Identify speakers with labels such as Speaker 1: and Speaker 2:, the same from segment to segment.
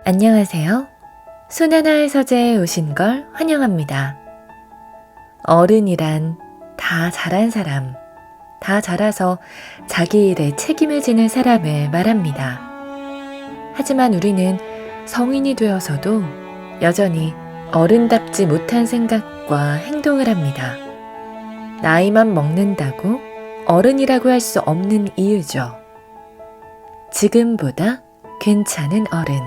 Speaker 1: 안녕하세요. 손하나의 서재에 오신 걸 환영합니다. 어른이란 다 자란 사람, 다 자라서 자기 일에 책임을 지는 사람을 말합니다. 하지만 우리는 성인이 되어서도 여전히 어른답지 못한 생각과 행동을 합니다. 나이만 먹는다고 어른이라고 할 수 없는 이유죠. 지금보다 괜찮은 어른.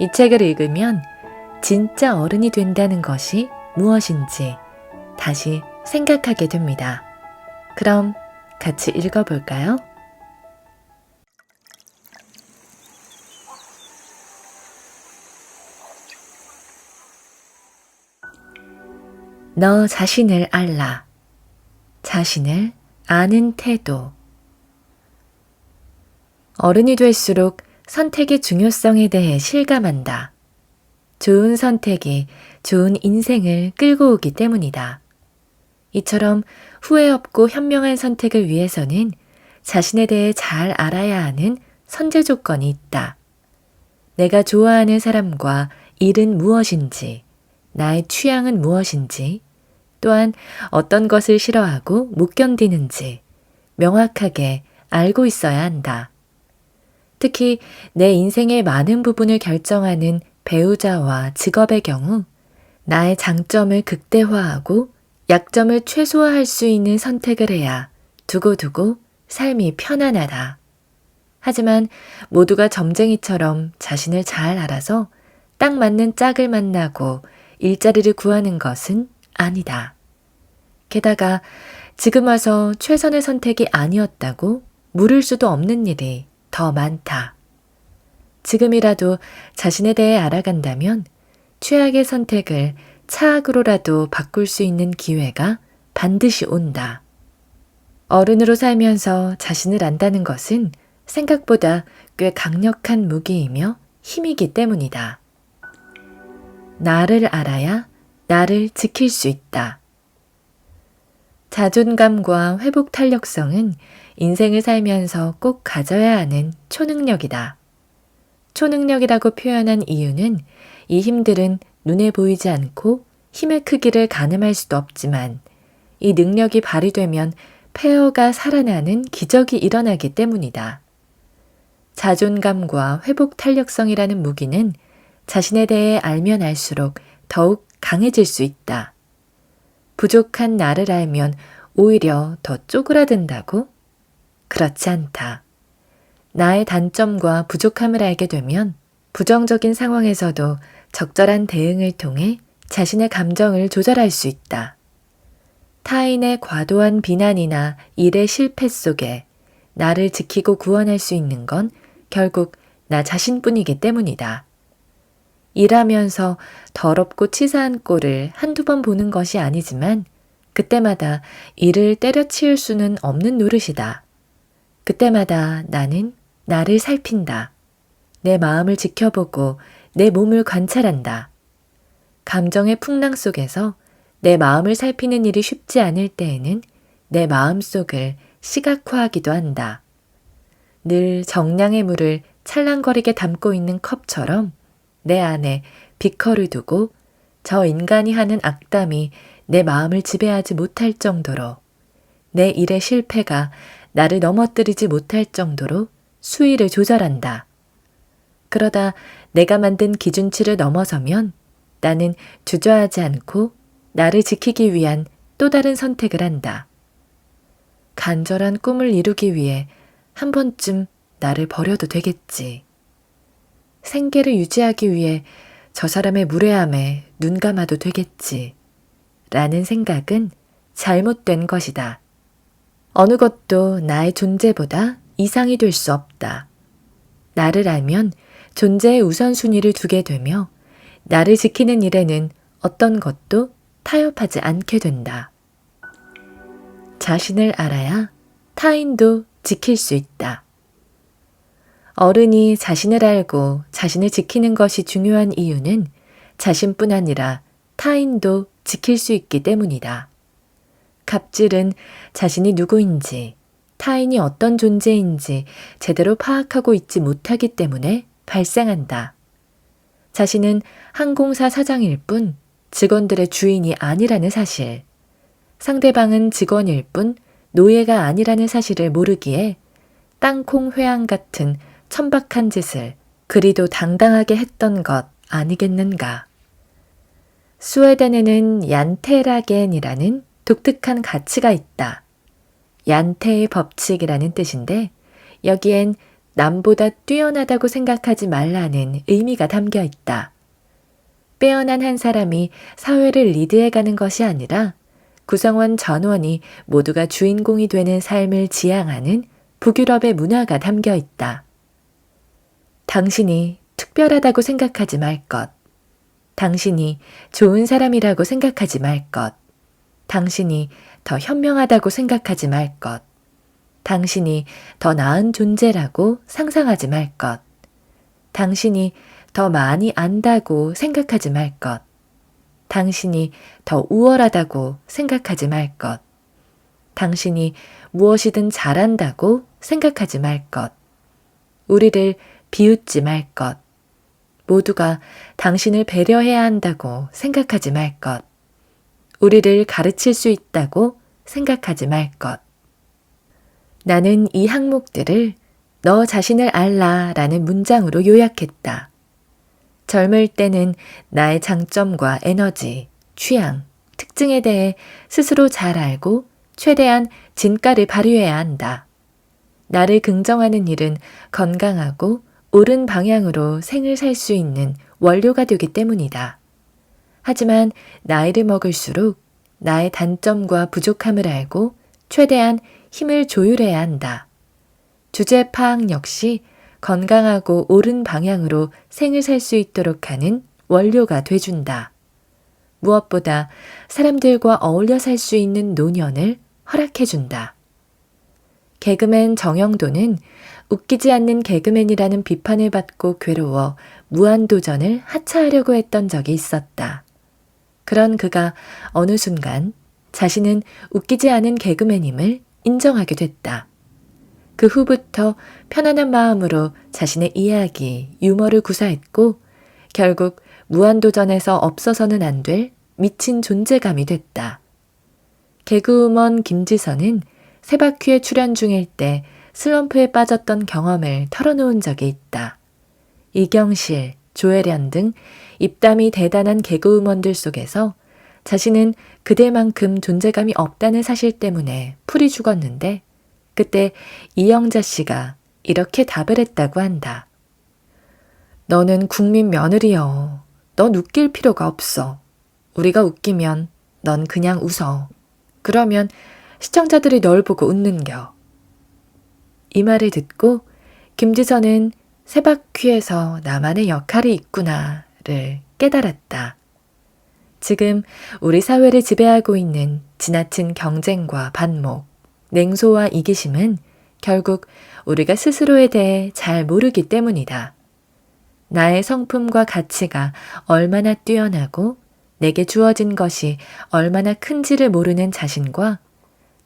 Speaker 1: 이 책을 읽으면 진짜 어른이 된다는 것이 무엇인지 다시 생각하게 됩니다. 그럼 같이 읽어볼까요? 너 자신을 알라. 자신을 아는 태도. 어른이 될수록 선택의 중요성에 대해 실감한다. 좋은 선택이 좋은 인생을 끌고 오기 때문이다. 이처럼 후회 없고 현명한 선택을 위해서는 자신에 대해 잘 알아야 하는 선제 조건이 있다. 내가 좋아하는 사람과 일은 무엇인지, 나의 취향은 무엇인지, 또한 어떤 것을 싫어하고 못 견디는지 명확하게 알고 있어야 한다. 특히 내 인생의 많은 부분을 결정하는 배우자와 직업의 경우 나의 장점을 극대화하고 약점을 최소화할 수 있는 선택을 해야 두고두고 삶이 편안하다. 하지만 모두가 점쟁이처럼 자신을 잘 알아서 딱 맞는 짝을 만나고 일자리를 구하는 것은 아니다. 게다가 지금 와서 최선의 선택이 아니었다고 물을 수도 없는 일이 더 많다. 지금이라도 자신에 대해 알아간다면 최악의 선택을 차악으로라도 바꿀 수 있는 기회가 반드시 온다. 어른으로 살면서 자신을 안다는 것은 생각보다 꽤 강력한 무기이며 힘이기 때문이다. 나를 알아야 나를 지킬 수 있다. 자존감과 회복 탄력성은 인생을 살면서 꼭 가져야 하는 초능력이다. 초능력이라고 표현한 이유는 이 힘들은 눈에 보이지 않고 힘의 크기를 가늠할 수도 없지만 이 능력이 발휘되면 폐허가 살아나는 기적이 일어나기 때문이다. 자존감과 회복 탄력성이라는 무기는 자신에 대해 알면 알수록 더욱 강해질 수 있다. 부족한 나를 알면 오히려 더 쪼그라든다고? 그렇지 않다. 나의 단점과 부족함을 알게 되면 부정적인 상황에서도 적절한 대응을 통해 자신의 감정을 조절할 수 있다. 타인의 과도한 비난이나 일의 실패 속에 나를 지키고 구원할 수 있는 건 결국 나 자신뿐이기 때문이다. 일하면서 더럽고 치사한 꼴을 한두 번 보는 것이 아니지만 그때마다 이를 때려치울 수는 없는 노릇이다. 그때마다 나는 나를 살핀다. 내 마음을 지켜보고 내 몸을 관찰한다. 감정의 풍랑 속에서 내 마음을 살피는 일이 쉽지 않을 때에는 내 마음속을 시각화하기도 한다. 늘 정량의 물을 찰랑거리게 담고 있는 컵처럼 내 안에 비커를 두고 저 인간이 하는 악담이 내 마음을 지배하지 못할 정도로 내 일의 실패가 나를 넘어뜨리지 못할 정도로 수위를 조절한다. 그러다 내가 만든 기준치를 넘어서면 나는 주저하지 않고 나를 지키기 위한 또 다른 선택을 한다. 간절한 꿈을 이루기 위해 한 번쯤 나를 버려도 되겠지. 생계를 유지하기 위해 저 사람의 무례함에 눈 감아도 되겠지. 라는 생각은 잘못된 것이다. 어느 것도 나의 존재보다 이상이 될 수 없다. 나를 알면 존재의 우선순위를 두게 되며 나를 지키는 일에는 어떤 것도 타협하지 않게 된다. 자신을 알아야 타인도 지킬 수 있다. 어른이 자신을 알고 자신을 지키는 것이 중요한 이유는 자신뿐 아니라 타인도 지킬 수 있기 때문이다. 갑질은 자신이 누구인지, 타인이 어떤 존재인지 제대로 파악하고 있지 못하기 때문에 발생한다. 자신은 항공사 사장일 뿐 직원들의 주인이 아니라는 사실, 상대방은 직원일 뿐 노예가 아니라는 사실을 모르기에 땅콩 회항 같은 천박한 짓을 그리도 당당하게 했던 것 아니겠는가. 스웨덴에는 얀테라겐이라는 독특한 가치가 있다. 얀테의 법칙이라는 뜻인데 여기엔 남보다 뛰어나다고 생각하지 말라는 의미가 담겨 있다. 빼어난 한 사람이 사회를 리드해가는 것이 아니라 구성원 전원이 모두가 주인공이 되는 삶을 지향하는 북유럽의 문화가 담겨 있다. 당신이 특별하다고 생각하지 말 것. 당신이 좋은 사람이라고 생각하지 말 것. 당신이 더 현명하다고 생각하지 말 것. 당신이 더 나은 존재라고 상상하지 말 것. 당신이 더 많이 안다고 생각하지 말 것. 당신이 더 우월하다고 생각하지 말 것. 당신이 무엇이든 잘한다고 생각하지 말 것. 우리를 비웃지 말 것. 모두가 당신을 배려해야 한다고 생각하지 말 것. 우리를 가르칠 수 있다고 생각하지 말 것. 나는 이 항목들을 너 자신을 알라라는 문장으로 요약했다. 젊을 때는 나의 장점과 에너지, 취향, 특징에 대해 스스로 잘 알고 최대한 진가를 발휘해야 한다. 나를 긍정하는 일은 건강하고 옳은 방향으로 생을 살 수 있는 원료가 되기 때문이다. 하지만 나이를 먹을수록 나의 단점과 부족함을 알고 최대한 힘을 조율해야 한다. 주제 파악 역시 건강하고 옳은 방향으로 생을 살 수 있도록 하는 원료가 돼준다. 무엇보다 사람들과 어울려 살 수 있는 노년을 허락해준다. 개그맨 정영도는 웃기지 않는 개그맨이라는 비판을 받고 괴로워 무한도전을 하차하려고 했던 적이 있었다. 그런 그가 어느 순간 자신은 웃기지 않은 개그맨임을 인정하게 됐다. 그 후부터 편안한 마음으로 자신의 이야기, 유머를 구사했고 결국 무한도전에서 없어서는 안 될 미친 존재감이 됐다. 개그우먼 김지선은 세바퀴에 출연 중일 때 슬럼프에 빠졌던 경험을 털어놓은 적이 있다. 이경실, 조혜련 등 입담이 대단한 개그우먼들 속에서 자신은 그들만큼 존재감이 없다는 사실 때문에 풀이 죽었는데 그때 이영자 씨가 이렇게 답을 했다고 한다. 너는 국민 며느리여. 넌 웃길 필요가 없어. 우리가 웃기면 넌 그냥 웃어. 그러면 시청자들이 널 보고 웃는겨. 이 말을 듣고 김지선은 세바퀴에서 나만의 역할이 있구나를 깨달았다. 지금 우리 사회를 지배하고 있는 지나친 경쟁과 반목, 냉소와 이기심은 결국 우리가 스스로에 대해 잘 모르기 때문이다. 나의 성품과 가치가 얼마나 뛰어나고 내게 주어진 것이 얼마나 큰지를 모르는 자신과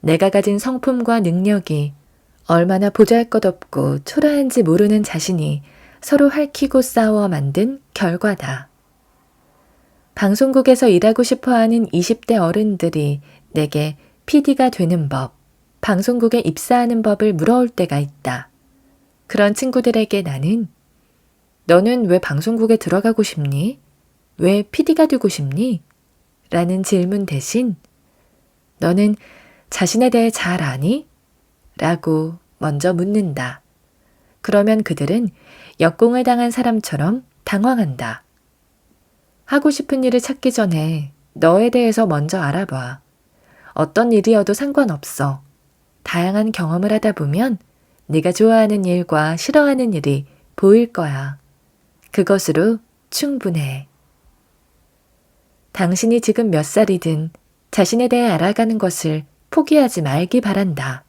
Speaker 1: 내가 가진 성품과 능력이 얼마나 보잘것없고 초라한지 모르는 자신이 서로 핥히고 싸워 만든 결과다. 방송국에서 일하고 싶어하는 20대 어른들이 내게 PD가 되는 법, 방송국에 입사하는 법을 물어올 때가 있다. 그런 친구들에게 나는 너는 왜 방송국에 들어가고 싶니? 왜 PD가 되고 싶니? 라는 질문 대신 너는 자신에 대해 잘 아니? 라고 먼저 묻는다. 그러면 그들은 역공을 당한 사람처럼 당황한다. 하고 싶은 일을 찾기 전에 너에 대해서 먼저 알아봐. 어떤 일이어도 상관없어. 다양한 경험을 하다 보면 네가 좋아하는 일과 싫어하는 일이 보일 거야. 그것으로 충분해. 당신이 지금 몇 살이든 자신에 대해 알아가는 것을 포기하지 말기 바란다.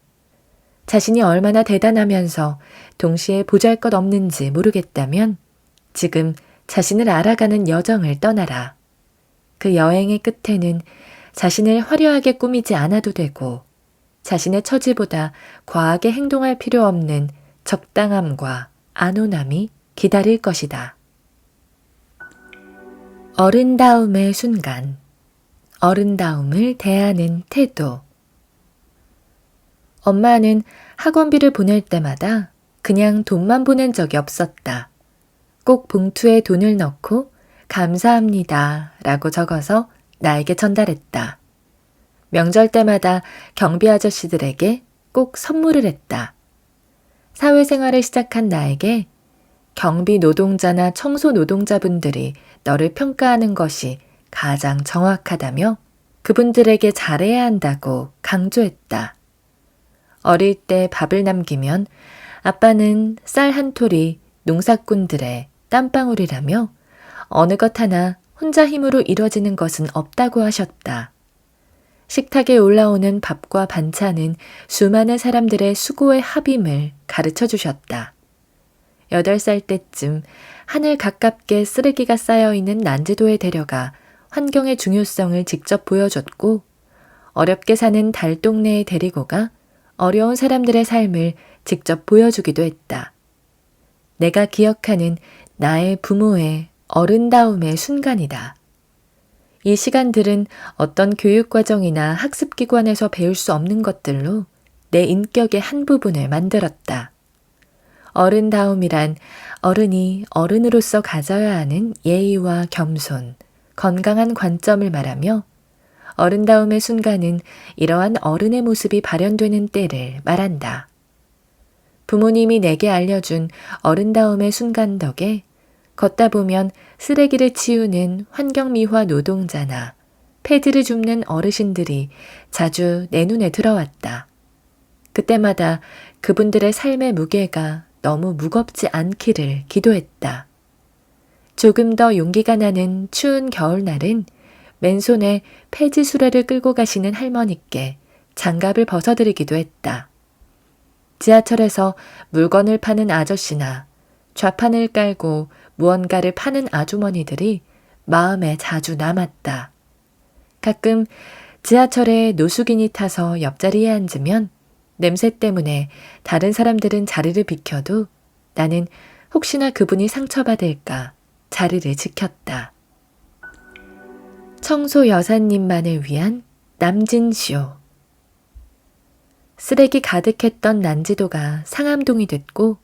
Speaker 1: 자신이 얼마나 대단하면서 동시에 보잘것없는지 모르겠다면 지금 자신을 알아가는 여정을 떠나라. 그 여행의 끝에는 자신을 화려하게 꾸미지 않아도 되고 자신의 처지보다 과하게 행동할 필요 없는 적당함과 안온함이 기다릴 것이다. 어른다움의 순간, 어른다움을 대하는 태도. 엄마는 학원비를 보낼 때마다 그냥 돈만 보낸 적이 없었다. 꼭 봉투에 돈을 넣고 감사합니다 라고 적어서 나에게 전달했다. 명절 때마다 경비 아저씨들에게 꼭 선물을 했다. 사회생활을 시작한 나에게 경비 노동자나 청소 노동자분들이 너를 평가하는 것이 가장 정확하다며 그분들에게 잘해야 한다고 강조했다. 어릴 때 밥을 남기면 아빠는 쌀 한 톨이 농사꾼들의 땀방울이라며 어느 것 하나 혼자 힘으로 이뤄지는 것은 없다고 하셨다. 식탁에 올라오는 밥과 반찬은 수많은 사람들의 수고의 합임을 가르쳐 주셨다. 8살 때쯤 하늘 가깝게 쓰레기가 쌓여있는 난지도에 데려가 환경의 중요성을 직접 보여줬고 어렵게 사는 달동네에 데리고 가 어려운 사람들의 삶을 직접 보여주기도 했다. 내가 기억하는 나의 부모의 어른다움의 순간이다. 이 시간들은 어떤 교육과정이나 학습기관에서 배울 수 없는 것들로 내 인격의 한 부분을 만들었다. 어른다움이란 어른이 어른으로서 가져야 하는 예의와 겸손, 건강한 관점을 말하며 어른다움의 순간은 이러한 어른의 모습이 발현되는 때를 말한다. 부모님이 내게 알려준 어른다움의 순간 덕에 걷다 보면 쓰레기를 치우는 환경미화 노동자나 패드를 줍는 어르신들이 자주 내 눈에 들어왔다. 그때마다 그분들의 삶의 무게가 너무 무겁지 않기를 기도했다. 조금 더 용기가 나는 추운 겨울날은 맨손에 폐지 수레를 끌고 가시는 할머니께 장갑을 벗어드리기도 했다. 지하철에서 물건을 파는 아저씨나 좌판을 깔고 무언가를 파는 아주머니들이 마음에 자주 남았다. 가끔 지하철에 노숙인이 타서 옆자리에 앉으면 냄새 때문에 다른 사람들은 자리를 비켜도 나는 혹시나 그분이 상처받을까 자리를 지켰다. 청소 여사님만을 위한 남진쇼. 쓰레기 가득했던 난지도가 상암동이 됐고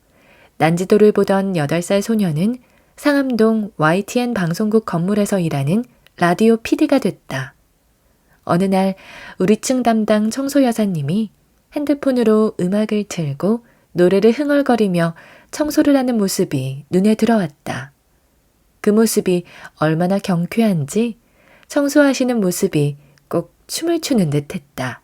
Speaker 1: 난지도를 보던 8살 소녀는 상암동 YTN 방송국 건물에서 일하는 라디오 PD가 됐다. 어느 날 우리 층 담당 청소 여사님이 핸드폰으로 음악을 틀고 노래를 흥얼거리며 청소를 하는 모습이 눈에 들어왔다. 그 모습이 얼마나 경쾌한지 청소하시는 모습이 꼭 춤을 추는 듯했다.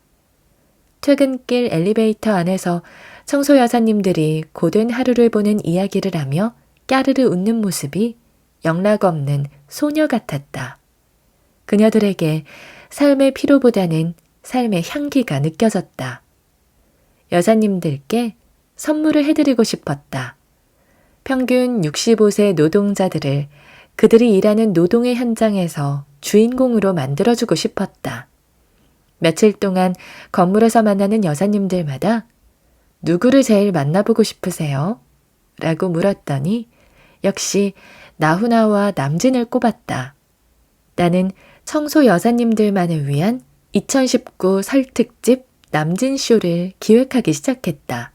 Speaker 1: 퇴근길 엘리베이터 안에서 청소 여사님들이 고된 하루를 보낸 이야기를 하며 까르르 웃는 모습이 영락없는 소녀 같았다. 그녀들에게 삶의 피로보다는 삶의 향기가 느껴졌다. 여사님들께 선물을 해드리고 싶었다. 평균 65세 노동자들을 그들이 일하는 노동의 현장에서 주인공으로 만들어주고 싶었다. 며칠 동안 건물에서 만나는 여사님들마다 누구를 제일 만나보고 싶으세요? 라고 물었더니 역시 나훈아와 남진을 꼽았다. 나는 청소 여사님들만을 위한 2019 설 특집 남진쇼를 기획하기 시작했다.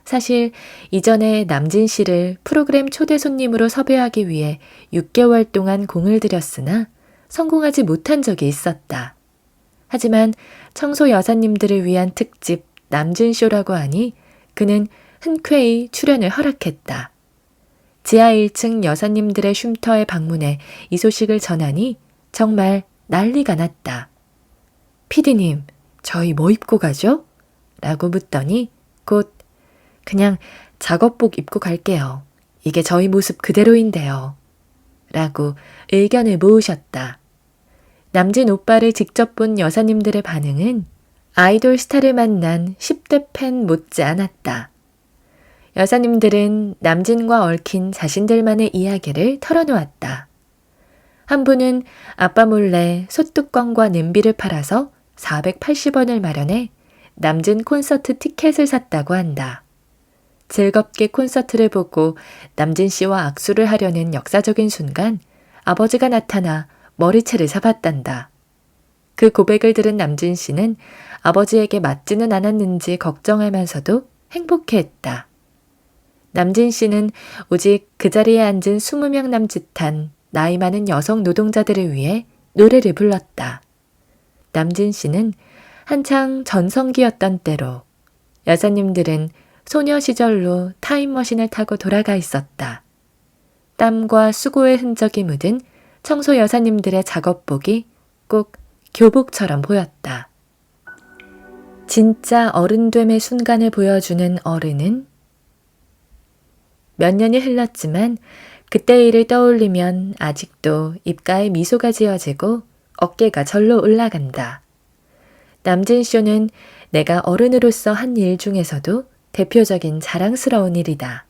Speaker 1: 사실 이전에 남진 씨를 프로그램 초대 손님으로 섭외하기 위해 6개월 동안 공을 들였으나 성공하지 못한 적이 있었다. 하지만 청소 여사님들을 위한 특집 남진쇼라고 하니 그는 흔쾌히 출연을 허락했다. 지하 1층 여사님들의 쉼터에 방문해 이 소식을 전하니 정말 난리가 났다. 피디님, 저희 뭐 입고 가죠? 라고 묻더니 곧 그냥 작업복 입고 갈게요. 이게 저희 모습 그대로인데요. 라고 의견을 모으셨다. 남진 오빠를 직접 본 여사님들의 반응은 아이돌 스타를 만난 10대 팬 못지 않았다. 여사님들은 남진과 얽힌 자신들만의 이야기를 털어놓았다. 한 분은 아빠 몰래 솥뚜껑과 냄비를 팔아서 480원을 마련해 남진 콘서트 티켓을 샀다고 한다. 즐겁게 콘서트를 보고 남진 씨와 악수를 하려는 역사적인 순간 아버지가 나타나 머리채를 잡았단다. 그 고백을 들은 남진 씨는 아버지에게 맞지는 않았는지 걱정하면서도 행복해했다. 남진 씨는 오직 그 자리에 앉은 20명 남짓한 나이 많은 여성 노동자들을 위해 노래를 불렀다. 남진 씨는 한창 전성기였던 때로 여사님들은 소녀 시절로 타임머신을 타고 돌아가 있었다. 땀과 수고의 흔적이 묻은 청소 여사님들의 작업복이 꼭 교복처럼 보였다. 진짜 어른됨의 순간을 보여주는 어른은 몇 년이 흘렀지만 그때 일을 떠올리면 아직도 입가에 미소가 지어지고 어깨가 절로 올라간다. 남진쇼는 내가 어른으로서 한 일 중에서도 대표적인 자랑스러운 일이다.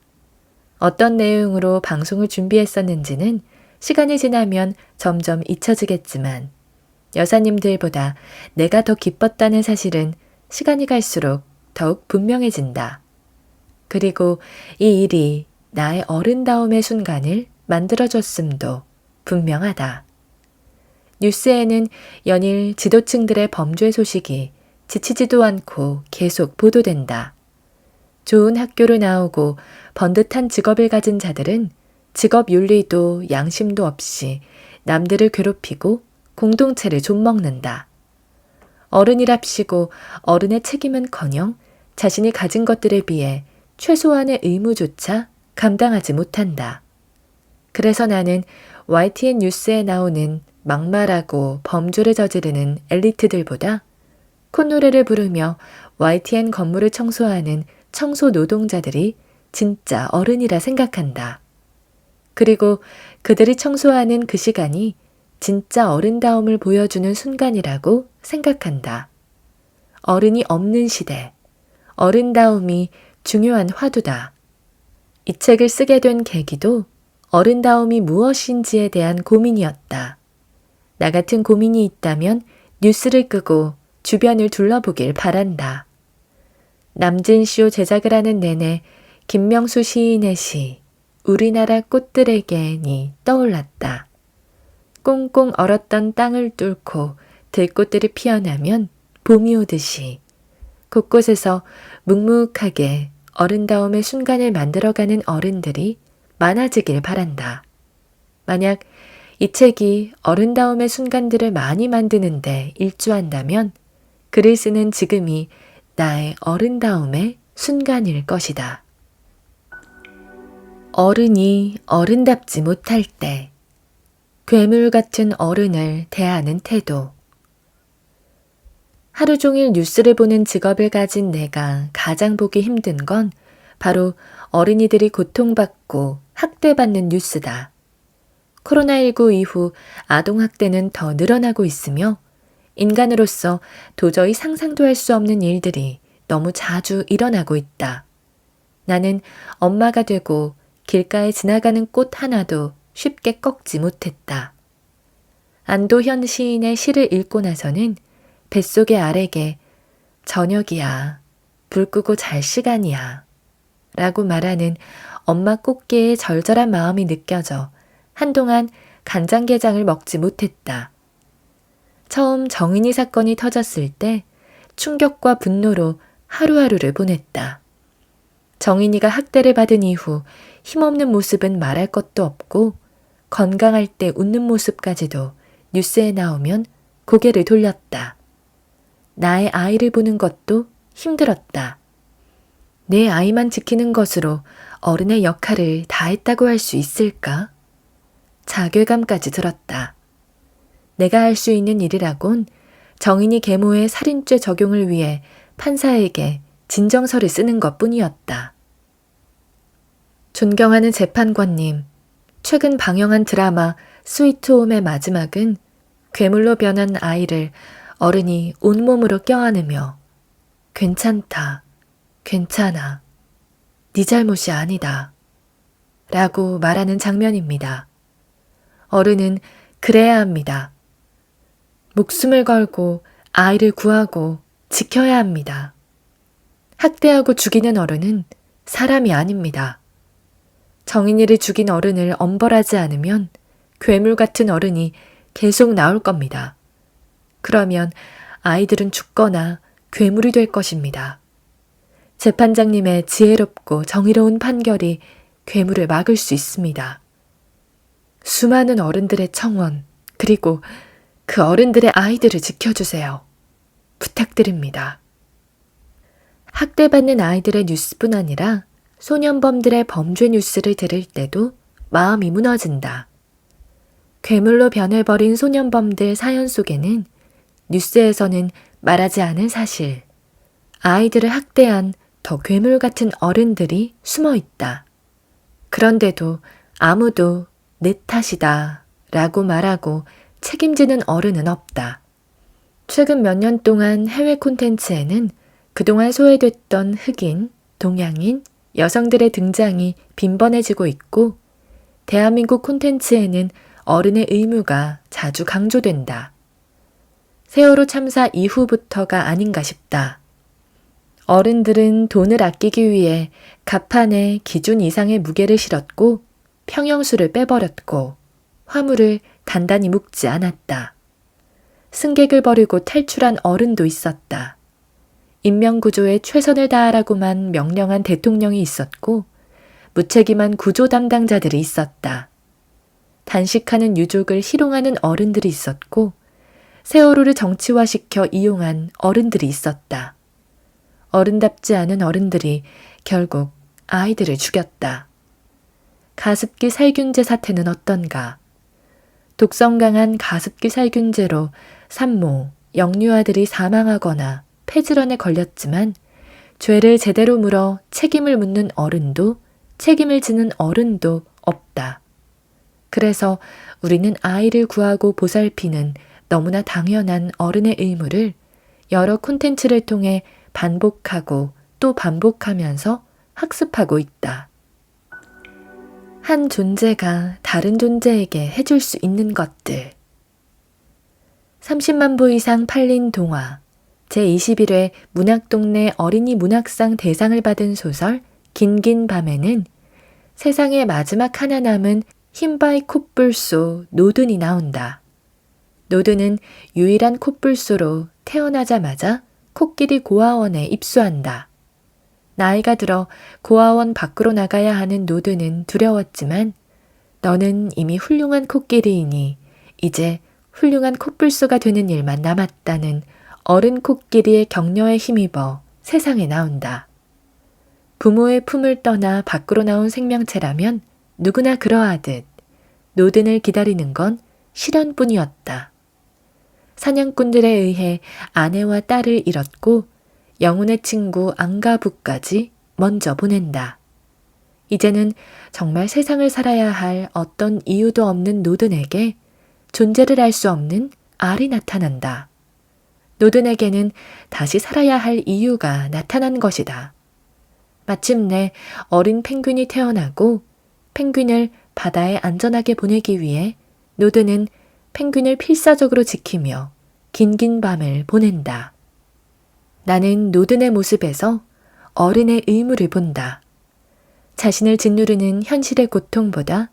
Speaker 1: 어떤 내용으로 방송을 준비했었는지는 시간이 지나면 점점 잊혀지겠지만 여사님들보다 내가 더 기뻤다는 사실은 시간이 갈수록 더욱 분명해진다. 그리고 이 일이 나의 어른다움의 순간을 만들어줬음도 분명하다. 뉴스에는 연일 지도층들의 범죄 소식이 지치지도 않고 계속 보도된다. 좋은 학교를 나오고 번듯한 직업을 가진 자들은 직업 윤리도 양심도 없이 남들을 괴롭히고 공동체를 좀먹는다. 어른이랍시고 어른의 책임은커녕 자신이 가진 것들에 비해 최소한의 의무조차 감당하지 못한다. 그래서 나는 YTN 뉴스에 나오는 막말하고 범죄를 저지르는 엘리트들보다 콧노래를 부르며 YTN 건물을 청소하는 청소 노동자들이 진짜 어른이라 생각한다. 그리고 그들이 청소하는 그 시간이 진짜 어른다움을 보여주는 순간이라고 생각한다. 어른이 없는 시대, 어른다움이 중요한 화두다. 이 책을 쓰게 된 계기도 어른다움이 무엇인지에 대한 고민이었다. 나 같은 고민이 있다면 뉴스를 끄고 주변을 둘러보길 바란다. 남진쇼 제작을 하는 내내 김명수 시인의 시 우리나라 꽃들에게니 떠올랐다. 꽁꽁 얼었던 땅을 뚫고 들꽃들이 피어나면 봄이 오듯이 곳곳에서 묵묵하게 어른다움의 순간을 만들어가는 어른들이 많아지길 바란다. 만약 이 책이 어른다움의 순간들을 많이 만드는데 일조한다면 글을 쓰는 지금이 나의 어른다움의 순간일 것이다. 어른이 어른답지 못할 때 괴물 같은 어른을 대하는 태도. 하루 종일 뉴스를 보는 직업을 가진 내가 가장 보기 힘든 건 바로 어린이들이 고통받고 학대받는 뉴스다. 코로나19 이후 아동학대는 더 늘어나고 있으며 인간으로서 도저히 상상도 할 수 없는 일들이 너무 자주 일어나고 있다. 나는 엄마가 되고 길가에 지나가는 꽃 하나도 쉽게 꺾지 못했다. 안도현 시인의 시를 읽고 나서는 뱃속의 알에게 저녁이야, 불 끄고 잘 시간이야 라고 말하는 엄마 꽃게의 절절한 마음이 느껴져 한동안 간장게장을 먹지 못했다. 처음 정인이 사건이 터졌을 때 충격과 분노로 하루하루를 보냈다. 정인이가 학대를 받은 이후 힘없는 모습은 말할 것도 없고 건강할 때 웃는 모습까지도 뉴스에 나오면 고개를 돌렸다. 나의 아이를 보는 것도 힘들었다. 내 아이만 지키는 것으로 어른의 역할을 다했다고 할 수 있을까? 자괴감까지 들었다. 내가 할 수 있는 일이라곤 정인이 계모의 살인죄 적용을 위해 판사에게 진정서를 쓰는 것뿐이었다. 존경하는 재판관님, 최근 방영한 드라마 스위트홈의 마지막은 괴물로 변한 아이를 어른이 온몸으로 껴안으며 괜찮다, 괜찮아, 네 잘못이 아니다 라고 말하는 장면입니다. 어른은 그래야 합니다. 목숨을 걸고 아이를 구하고 지켜야 합니다. 학대하고 죽이는 어른은 사람이 아닙니다. 정인이를 죽인 어른을 엄벌하지 않으면 괴물 같은 어른이 계속 나올 겁니다. 그러면 아이들은 죽거나 괴물이 될 것입니다. 재판장님의 지혜롭고 정의로운 판결이 괴물을 막을 수 있습니다. 수많은 어른들의 청원, 그리고 그 어른들의 아이들을 지켜주세요. 부탁드립니다. 학대받는 아이들의 뉴스뿐 아니라 소년범들의 범죄 뉴스를 들을 때도 마음이 무너진다. 괴물로 변해버린 소년범들 사연 속에는 뉴스에서는 말하지 않은 사실, 아이들을 학대한 더 괴물 같은 어른들이 숨어 있다. 그런데도 아무도 내 탓이다 라고 말하고 책임지는 어른은 없다. 최근 몇 년 동안 해외 콘텐츠에는 그동안 소외됐던 흑인, 동양인, 여성들의 등장이 빈번해지고 있고 대한민국 콘텐츠에는 어른의 의무가 자주 강조된다. 세월호 참사 이후부터가 아닌가 싶다. 어른들은 돈을 아끼기 위해 갑판에 기준 이상의 무게를 실었고 평형수를 빼버렸고 화물을 단단히 묶지 않았다. 승객을 버리고 탈출한 어른도 있었다. 인명구조에 최선을 다하라고만 명령한 대통령이 있었고 무책임한 구조 담당자들이 있었다. 단식하는 유족을 희롱하는 어른들이 있었고 세월호를 정치화시켜 이용한 어른들이 있었다. 어른답지 않은 어른들이 결국 아이들을 죽였다. 가습기 살균제 사태는 어떤가? 독성 강한 가습기 살균제로 산모, 영유아들이 사망하거나 폐질환에 걸렸지만 죄를 제대로 물어 책임을 묻는 어른도 책임을 지는 어른도 없다. 그래서 우리는 아이를 구하고 보살피는 너무나 당연한 어른의 의무를 여러 콘텐츠를 통해 반복하고 또 반복하면서 학습하고 있다. 한 존재가 다른 존재에게 해줄 수 있는 것들. 30만 부 이상 팔린 동화, 제21회 문학동네 어린이 문학상 대상을 받은 소설 긴긴 밤에는 세상의 마지막 하나 남은 흰바위 콧불소 노든이 나온다. 노든은 유일한 콧불소로 태어나자마자 코끼리 고아원에 입소한다. 나이가 들어 고아원 밖으로 나가야 하는 노든은 두려웠지만 너는 이미 훌륭한 코끼리이니 이제 훌륭한 콧불소가 되는 일만 남았다는 어른 코끼리의 격려에 힘입어 세상에 나온다. 부모의 품을 떠나 밖으로 나온 생명체라면 누구나 그러하듯 노든을 기다리는 건 시련뿐이었다. 사냥꾼들에 의해 아내와 딸을 잃었고 영혼의 친구 앙가부까지 먼저 보낸다. 이제는 정말 세상을 살아야 할 어떤 이유도 없는 노든에게 존재를 알 수 없는 알이 나타난다. 노든에게는 다시 살아야 할 이유가 나타난 것이다. 마침내 어린 펭귄이 태어나고 펭귄을 바다에 안전하게 보내기 위해 노든은 펭귄을 필사적으로 지키며 긴긴 밤을 보낸다. 나는 노든의 모습에서 어른의 의무를 본다. 자신을 짓누르는 현실의 고통보다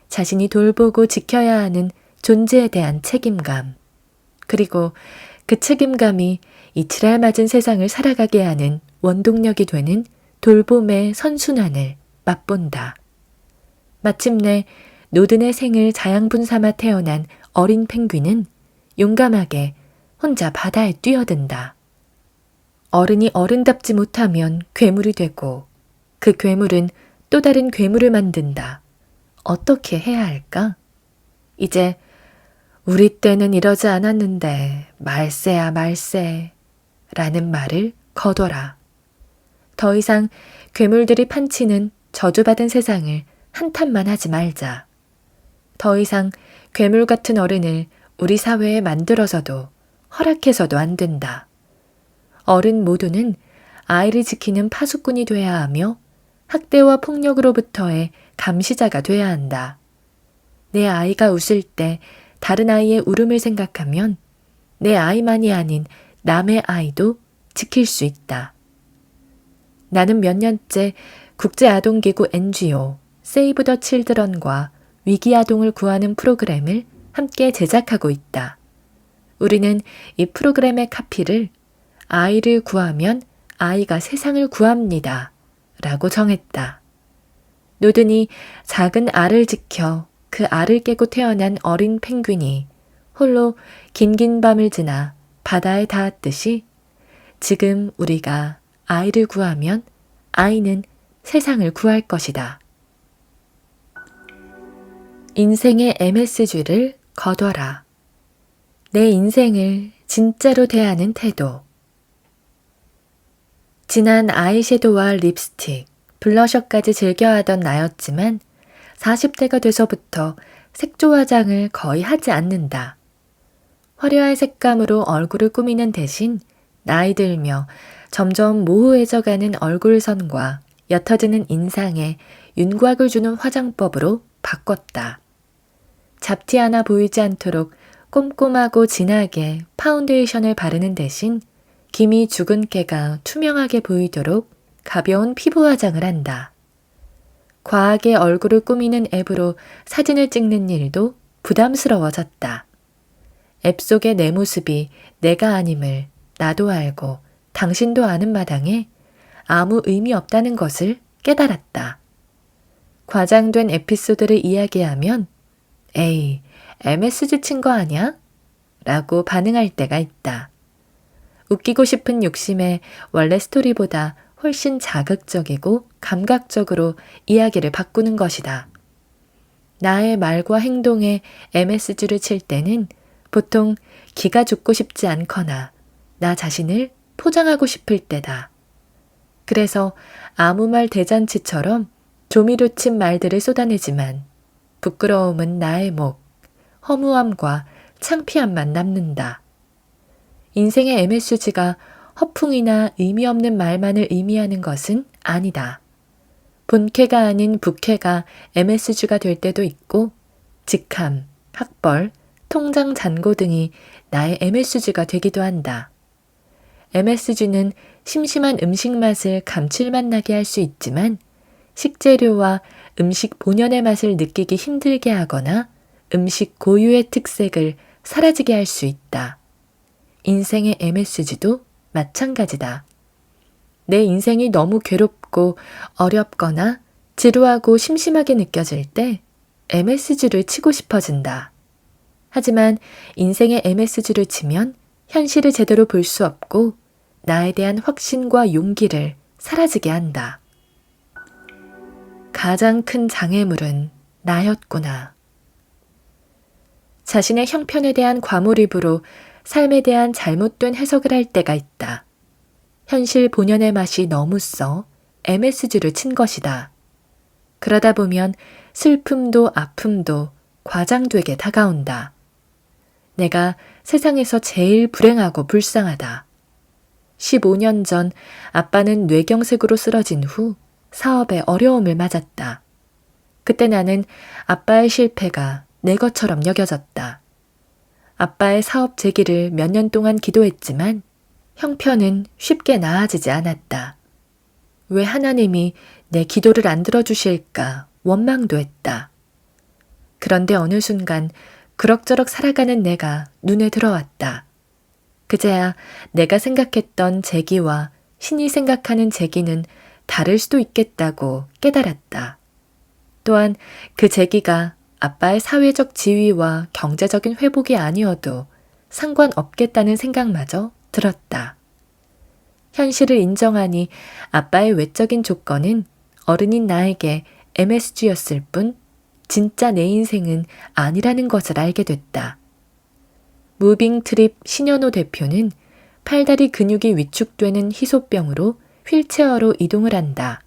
Speaker 1: 자신이 돌보고 지켜야 하는 존재에 대한 책임감, 그리고 그 책임감이 이 지랄맞은 세상을 살아가게 하는 원동력이 되는 돌봄의 선순환을 맛본다. 마침내 노든의 생을 자양분 삼아 태어난 어린 펭귄은 용감하게 혼자 바다에 뛰어든다. 어른이 어른답지 못하면 괴물이 되고 그 괴물은 또 다른 괴물을 만든다. 어떻게 해야 할까? 이제 우리 때는 이러지 않았는데 말세야 말세 라는 말을 거둬라. 더 이상 괴물들이 판치는 저주받은 세상을 한탄만 하지 말자. 더 이상 괴물 같은 어른을 우리 사회에 만들어서도 허락해서도 안 된다. 어른 모두는 아이를 지키는 파수꾼이 돼야 하며 학대와 폭력으로부터의 감시자가 돼야 한다. 내 아이가 웃을 때 다른 아이의 울음을 생각하면 내 아이만이 아닌 남의 아이도 지킬 수 있다. 나는 몇 년째 국제아동기구 NGO 세이브 더 칠드런과 위기아동을 구하는 프로그램을 함께 제작하고 있다. 우리는 이 프로그램의 카피를 아이를 구하면 아이가 세상을 구합니다. 라고 정했다. 노든이 작은 알을 지켜 그 알을 깨고 태어난 어린 펭귄이 홀로 긴긴 밤을 지나 바다에 닿았듯이 지금 우리가 아이를 구하면 아이는 세상을 구할 것이다. 인생의 MSG를 거둬라. 내 인생을 진짜로 대하는 태도. 진한 아이섀도우와 립스틱, 블러셔까지 즐겨하던 나였지만 40대가 돼서부터 색조 화장을 거의 하지 않는다. 화려한 색감으로 얼굴을 꾸미는 대신 나이 들며 점점 모호해져가는 얼굴선과 옅어지는 인상에 윤곽을 주는 화장법으로 바꿨다. 잡티 하나 보이지 않도록 꼼꼼하고 진하게 파운데이션을 바르는 대신 김이 죽은 깨가 투명하게 보이도록 가벼운 피부 화장을 한다. 과하게 얼굴을 꾸미는 앱으로 사진을 찍는 일도 부담스러워졌다. 앱 속의 내 모습이 내가 아님을 나도 알고 당신도 아는 마당에 아무 의미 없다는 것을 깨달았다. 과장된 에피소드를 이야기하면 에이, MSG 친 거 아냐? 라고 반응할 때가 있다. 웃기고 싶은 욕심에 원래 스토리보다 훨씬 자극적이고 감각적으로 이야기를 바꾸는 것이다. 나의 말과 행동에 MSG를 칠 때는 보통 기가 죽고 싶지 않거나 나 자신을 포장하고 싶을 때다. 그래서 아무 말 대잔치처럼 조미료 친 말들을 쏟아내지만 부끄러움은 나의 목, 허무함과 창피함만 남는다. 인생의 MSG가 허풍이나 의미 없는 말만을 의미하는 것은 아니다. 본캐가 아닌 부캐가 MSG가 될 때도 있고 직함, 학벌, 통장 잔고 등이 나의 MSG가 되기도 한다. MSG는 심심한 음식 맛을 감칠맛 나게 할 수 있지만 식재료와 음식 본연의 맛을 느끼기 힘들게 하거나 음식 고유의 특색을 사라지게 할 수 있다. 인생의 MSG도 마찬가지다. 내 인생이 너무 괴롭고 어렵거나 지루하고 심심하게 느껴질 때 MSG를 치고 싶어진다. 하지만 인생의 MSG를 치면 현실을 제대로 볼 수 없고 나에 대한 확신과 용기를 사라지게 한다. 가장 큰 장애물은 나였구나. 자신의 형편에 대한 과몰입으로 삶에 대한 잘못된 해석을 할 때가 있다. 현실 본연의 맛이 너무 써 MSG를 친 것이다. 그러다 보면 슬픔도 아픔도 과장되게 다가온다. 내가 세상에서 제일 불행하고 불쌍하다. 15년 전 아빠는 뇌경색으로 쓰러진 후 사업에 어려움을 맞았다. 그때 나는 아빠의 실패가 내 것처럼 여겨졌다. 아빠의 사업 재기를 몇 년 동안 기도했지만 형편은 쉽게 나아지지 않았다. 왜 하나님이 내 기도를 안 들어주실까 원망도 했다. 그런데 어느 순간 그럭저럭 살아가는 내가 눈에 들어왔다. 그제야 내가 생각했던 재기와 신이 생각하는 재기는 다를 수도 있겠다고 깨달았다. 또한 그 재기가 아빠의 사회적 지위와 경제적인 회복이 아니어도 상관없겠다는 생각마저 들었다. 현실을 인정하니 아빠의 외적인 조건은 어른인 나에게 MSG였을 뿐 진짜 내 인생은 아니라는 것을 알게 됐다. 무빙트립 신현호 대표는 팔다리 근육이 위축되는 희소병으로 휠체어로 이동을 한다.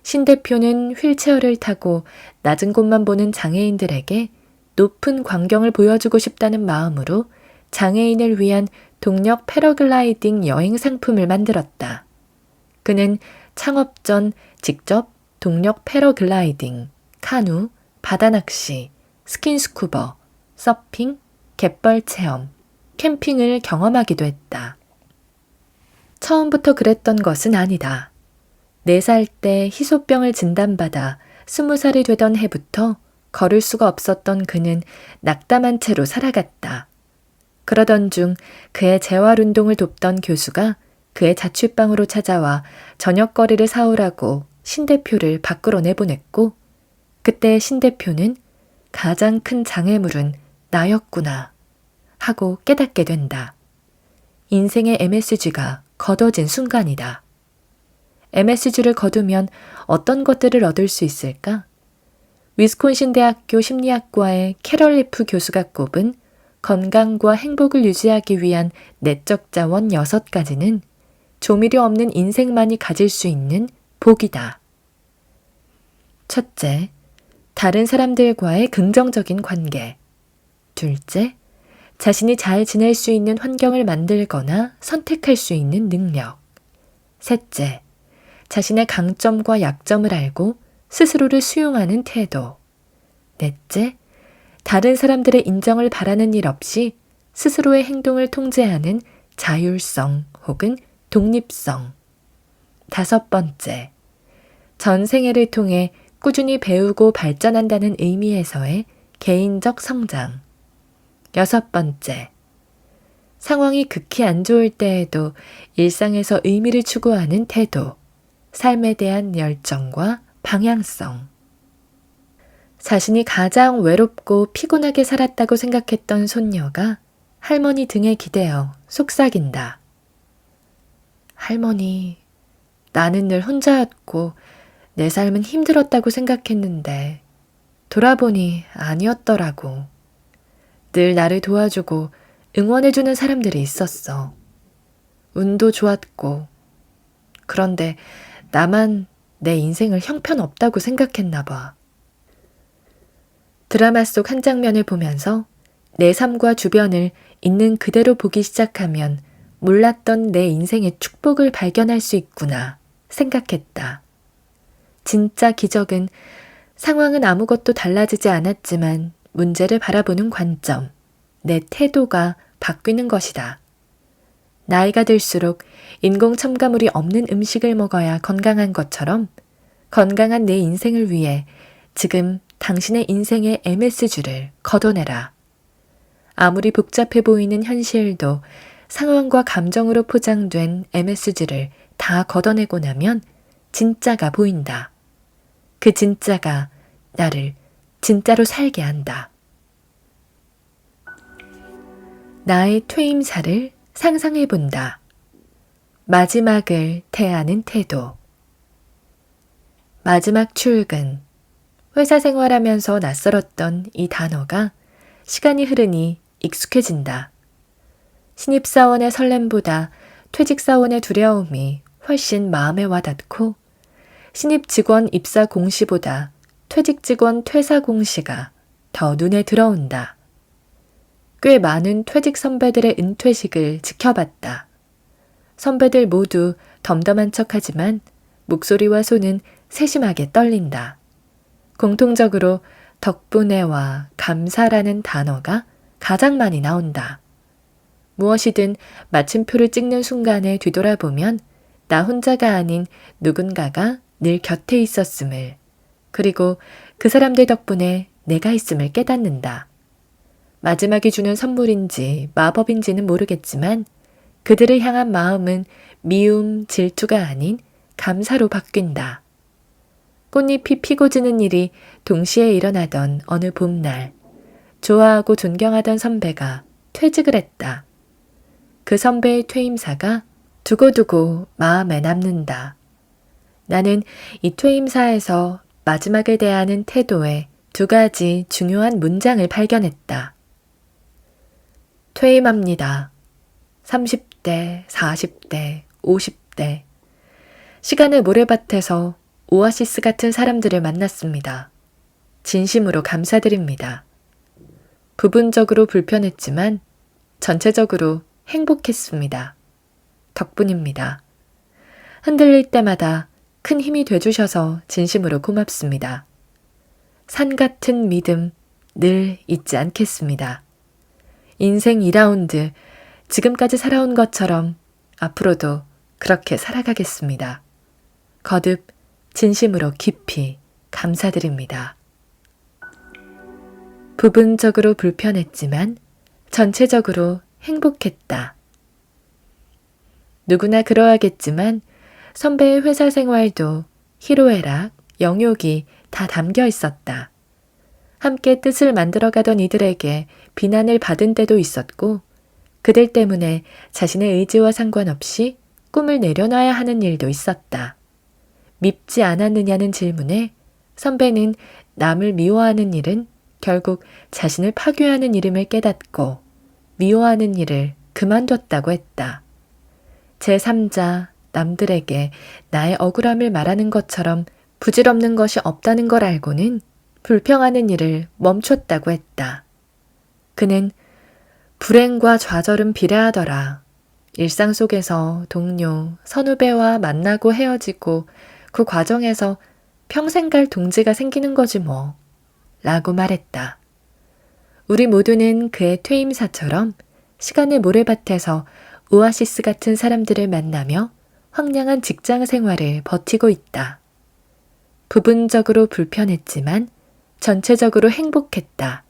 Speaker 1: 신 대표는 휠체어를 타고 낮은 곳만 보는 장애인들에게 높은 광경을 보여주고 싶다는 마음으로 장애인을 위한 동력 패러글라이딩 여행 상품을 만들었다. 그는 창업 전 직접 동력 패러글라이딩, 카누, 바다낚시, 스킨스쿠버, 서핑, 갯벌 체험, 캠핑을 경험하기도 했다. 처음부터 그랬던 것은 아니다. 4살 때 희소병을 진단받아 20살이 되던 해부터 걸을 수가 없었던 그는 낙담한 채로 살아갔다. 그러던 중 그의 재활운동을 돕던 교수가 그의 자취방으로 찾아와 저녁거리를 사오라고 신 대표를 밖으로 내보냈고, 그때 신 대표는 가장 큰 장애물은 나였구나 하고 깨닫게 된다. 인생의 MSG가 거둬진 순간이다. MSG를 거두면 어떤 것들을 얻을 수 있을까? 위스콘신 대학교 심리학과의 캐럴 리프 교수가 꼽은 건강과 행복을 유지하기 위한 내적 자원 6가지는 조미료 없는 인생만이 가질 수 있는 복이다. 첫째, 다른 사람들과의 긍정적인 관계. 둘째, 자신이 잘 지낼 수 있는 환경을 만들거나 선택할 수 있는 능력. 셋째, 자신의 강점과 약점을 알고 스스로를 수용하는 태도. 넷째, 다른 사람들의 인정을 바라는 일 없이 스스로의 행동을 통제하는 자율성 혹은 독립성. 다섯 번째, 전생애를 통해 꾸준히 배우고 발전한다는 의미에서의 개인적 성장. 여섯 번째, 상황이 극히 안 좋을 때에도 일상에서 의미를 추구하는 태도, 삶에 대한 열정과 방향성. 자신이 가장 외롭고 피곤하게 살았다고 생각했던 손녀가 할머니 등에 기대어 속삭인다. 할머니, 나는 늘 혼자였고 내 삶은 힘들었다고 생각했는데 돌아보니 아니었더라고. 늘 나를 도와주고 응원해주는 사람들이 있었어. 운도 좋았고. 그런데 나만 내 인생을 형편없다고 생각했나 봐. 드라마 속 한 장면을 보면서 내 삶과 주변을 있는 그대로 보기 시작하면 몰랐던 내 인생의 축복을 발견할 수 있구나 생각했다. 진짜 기적은 상황은 아무것도 달라지지 않았지만 문제를 바라보는 관점, 내 태도가 바뀌는 것이다. 나이가 들수록 인공 첨가물이 없는 음식을 먹어야 건강한 것처럼 건강한 내 인생을 위해 지금 당신의 인생의 MSG를 걷어내라. 아무리 복잡해 보이는 현실도 상황과 감정으로 포장된 MSG를 다 걷어내고 나면 진짜가 보인다. 그 진짜가 나를 진짜로 살게 한다. 나의 퇴임사를 상상해 본다. 마지막을 대하는 태도. 마지막 출근. 회사 생활하면서 낯설었던 이 단어가 시간이 흐르니 익숙해진다. 신입사원의 설렘보다 퇴직사원의 두려움이 훨씬 마음에 와닿고, 신입 직원 입사 공시보다 퇴직 직원 퇴사 공시가 더 눈에 들어온다. 꽤 많은 퇴직 선배들의 은퇴식을 지켜봤다. 선배들 모두 덤덤한 척하지만 목소리와 손은 세심하게 떨린다. 공통적으로 덕분에와 감사라는 단어가 가장 많이 나온다. 무엇이든 마침표를 찍는 순간에 뒤돌아보면 나 혼자가 아닌 누군가가 늘 곁에 있었음을, 그리고 그 사람들 덕분에 내가 있음을 깨닫는다. 마지막이 주는 선물인지 마법인지는 모르겠지만 그들을 향한 마음은 미움, 질투가 아닌 감사로 바뀐다. 꽃잎이 피고 지는 일이 동시에 일어나던 어느 봄날, 좋아하고 존경하던 선배가 퇴직을 했다. 그 선배의 퇴임사가 두고두고 마음에 남는다. 나는 이 퇴임사에서 마지막을 대하는 태도에 2가지 중요한 문장을 발견했다. 퇴임합니다. 30대, 40대, 50대. 시간의 모래밭에서 오아시스 같은 사람들을 만났습니다. 진심으로 감사드립니다. 부분적으로 불편했지만 전체적으로 행복했습니다. 덕분입니다. 흔들릴 때마다 큰 힘이 돼주셔서 진심으로 고맙습니다. 산 같은 믿음 늘 잊지 않겠습니다. 인생 2라운드 지금까지 살아온 것처럼 앞으로도 그렇게 살아가겠습니다. 거듭 진심으로 깊이 감사드립니다. 부분적으로 불편했지만 전체적으로 행복했다. 누구나 그러하겠지만 선배의 회사 생활도 희로애락, 영욕이 다 담겨 있었다. 함께 뜻을 만들어가던 이들에게 비난을 받은 때도 있었고 그들 때문에 자신의 의지와 상관없이 꿈을 내려놔야 하는 일도 있었다. 밉지 않았느냐는 질문에 선배는 남을 미워하는 일은 결국 자신을 파괴하는 일임을 깨닫고 미워하는 일을 그만뒀다고 했다. 제3자, 남들에게 나의 억울함을 말하는 것처럼 부질없는 것이 없다는 걸 알고는 불평하는 일을 멈췄다고 했다. 그는 불행과 좌절은 비례하더라. 일상 속에서 동료, 선후배와 만나고 헤어지고 그 과정에서 평생 갈 동지가 생기는 거지 뭐. 라고 말했다. 우리 모두는 그의 퇴임사처럼 시간의 모래밭에서 오아시스 같은 사람들을 만나며 황량한 직장 생활을 버티고 있다. 부분적으로 불편했지만 전체적으로 행복했다.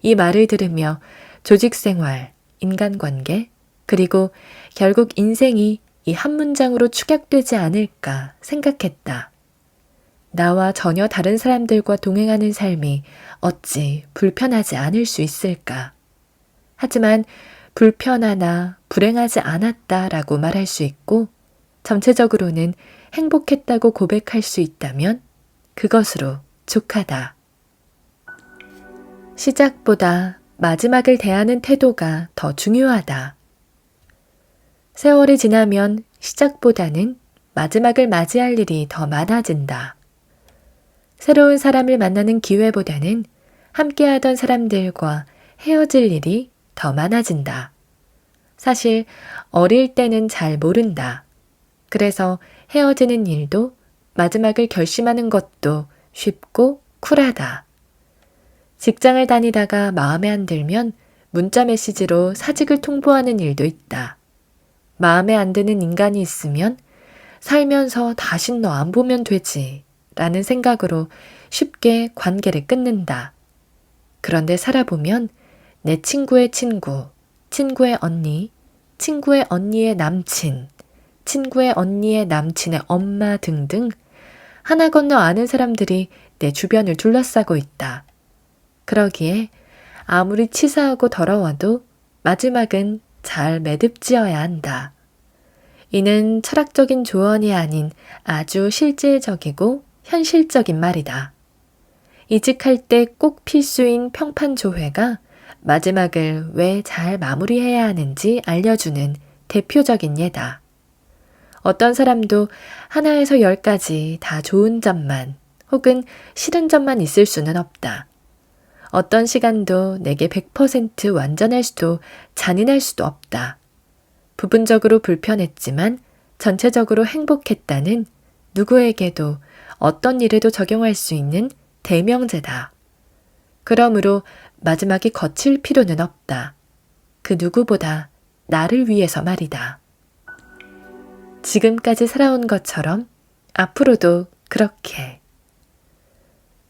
Speaker 1: 이 말을 들으며 조직 생활, 인간관계, 그리고 결국 인생이 이 한 문장으로 축약되지 않을까 생각했다. 나와 전혀 다른 사람들과 동행하는 삶이 어찌 불편하지 않을 수 있을까? 하지만 불편하나 불행하지 않았다라고 말할 수 있고 전체적으로는 행복했다고 고백할 수 있다면 그것으로 족하다. 시작보다 마지막을 대하는 태도가 더 중요하다. 세월이 지나면 시작보다는 마지막을 맞이할 일이 더 많아진다. 새로운 사람을 만나는 기회보다는 함께하던 사람들과 헤어질 일이 더 많아진다. 사실 어릴 때는 잘 모른다. 그래서 헤어지는 일도 마지막을 결심하는 것도 쉽고 쿨하다. 직장을 다니다가 마음에 안 들면 문자 메시지로 사직을 통보하는 일도 있다. 마음에 안 드는 인간이 있으면 살면서 다신 너 안 보면 되지 라는 생각으로 쉽게 관계를 끊는다. 그런데 살아보면 내 친구의 친구, 친구의 언니, 친구의 언니의 남친, 친구의 언니의 남친의 엄마 등등 하나 건너 아는 사람들이 내 주변을 둘러싸고 있다. 그러기에 아무리 치사하고 더러워도 마지막은 잘 매듭지어야 한다. 이는 철학적인 조언이 아닌 아주 실질적이고 현실적인 말이다. 이직할 때 꼭 필수인 평판조회가 마지막을 왜 잘 마무리해야 하는지 알려주는 대표적인 예다. 어떤 사람도 하나에서 10까지 다 좋은 점만 혹은 싫은 점만 있을 수는 없다. 어떤 시간도 내게 100% 완전할 수도 잔인할 수도 없다. 부분적으로 불편했지만 전체적으로 행복했다는 누구에게도 어떤 일에도 적용할 수 있는 대명제다. 그러므로 마지막이 거칠 필요는 없다. 그 누구보다 나를 위해서 말이다. 지금까지 살아온 것처럼 앞으로도 그렇게.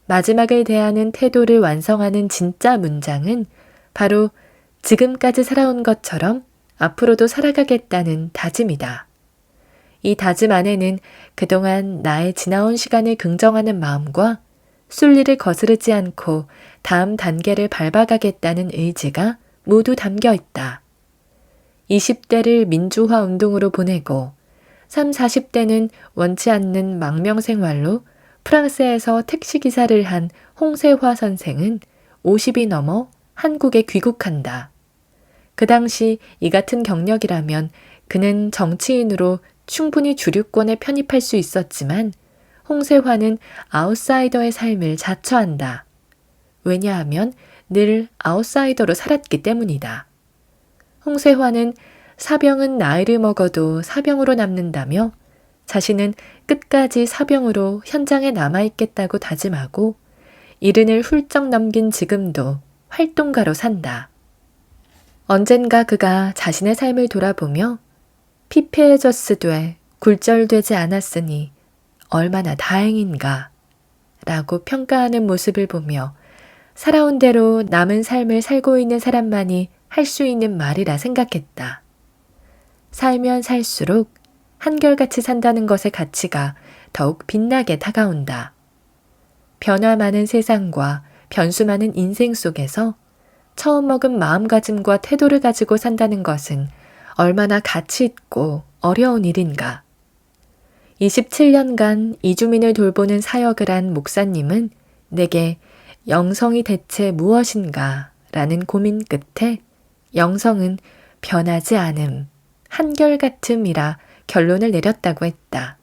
Speaker 1: 마지막을 대하는 태도를 완성하는 진짜 문장은 바로 지금까지 살아온 것처럼 앞으로도 살아가겠다는 다짐이다. 이 다짐 안에는 그동안 나의 지나온 시간을 긍정하는 마음과 순리를 거스르지 않고 다음 단계를 밟아가겠다는 의지가 모두 담겨 있다. 20대를 민주화 운동으로 보내고 30, 40대는 원치 않는 망명생활로 프랑스에서 택시기사를 한 홍세화 선생은 50이 넘어 한국에 귀국한다. 그 당시 이 같은 경력이라면 그는 정치인으로 충분히 주류권에 편입할 수 있었지만 홍세화는 아웃사이더의 삶을 자처한다. 왜냐하면 늘 아웃사이더로 살았기 때문이다. 홍세화는 사병은 나이를 먹어도 사병으로 남는다며 자신은 끝까지 사병으로 현장에 남아있겠다고 다짐하고 70을 훌쩍 넘긴 지금도 활동가로 산다. 언젠가 그가 자신의 삶을 돌아보며 피폐해졌으되 굴절되지 않았으니 얼마나 다행인가 라고 평가하는 모습을 보며 살아온 대로 남은 삶을 살고 있는 사람만이 할 수 있는 말이라 생각했다. 살면 살수록 한결같이 산다는 것의 가치가 더욱 빛나게 다가온다. 변화 많은 세상과 변수 많은 인생 속에서 처음 먹은 마음가짐과 태도를 가지고 산다는 것은 얼마나 가치 있고 어려운 일인가. 27년간 이주민을 돌보는 사역을 한 목사님은 내게 영성이 대체 무엇인가 라는 고민 끝에 영성은 변하지 않음, 한결같음이라 결론을 내렸다고 했다.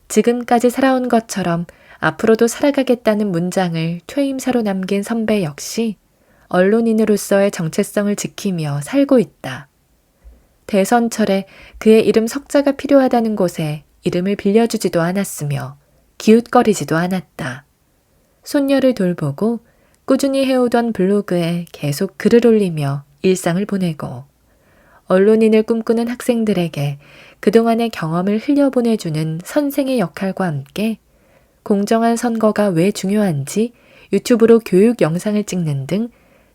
Speaker 1: 지금까지 살아온 것처럼 앞으로도 살아가겠다는 문장을 퇴임사로 남긴 선배 역시 언론인으로서의 정체성을 지키며 살고 있다. 대선철에 그의 이름 석자가 필요하다는 곳에 이름을 빌려주지도 않았으며 기웃거리지도 않았다. 손녀를 돌보고 꾸준히 해오던 블로그에 계속 글을 올리며 일상을 보내고 언론인을 꿈꾸는 학생들에게 그동안의 경험을 흘려보내주는 선생의 역할과 함께 공정한 선거가 왜 중요한지 유튜브로 교육 영상을 찍는 등